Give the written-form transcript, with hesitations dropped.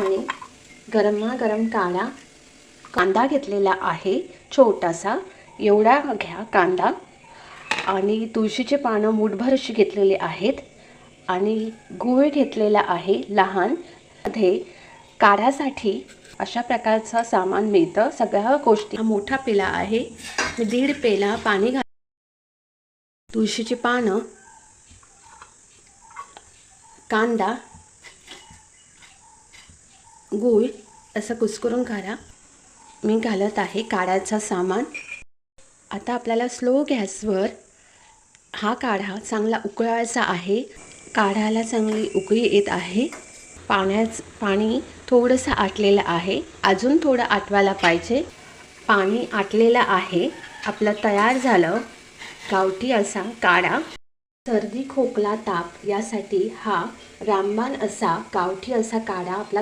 आणि गरमागरम कांदा घेतलेला आहे छोटासा, एवढा घ्या कांदा। आणि तुळशीचे पानं मूठभर अशी घेतलेले आहेत आणि गूळ घेतलेला आहे लहान। मध्ये काढ्यासाठी अशा प्रकारचं सामान मिळतं, सगळ्या गोष्टी। मोठा पेला आहे, 1.5 पेला पाणी घाल, तुळशीची पानं, कांदा, गूळ असं कुस्करून काढा। मी घालत आहे काढ्याचं सामान। आता आपल्याला स्लो गॅसवर हा काढा चांगला उकळायचा आहे। काढ्याला चांगली उकळी येत आहे। पाणी थोडंसं आटलेलं आहे, अजून थोडं आटवायला पाहिजे। पाणी आटलेलं आहे, आपलं तयार झालं गावठी असा काढा। सर्दी खोकला ताप यासाठी हा रामबाण असा गावठी असा काढा आपला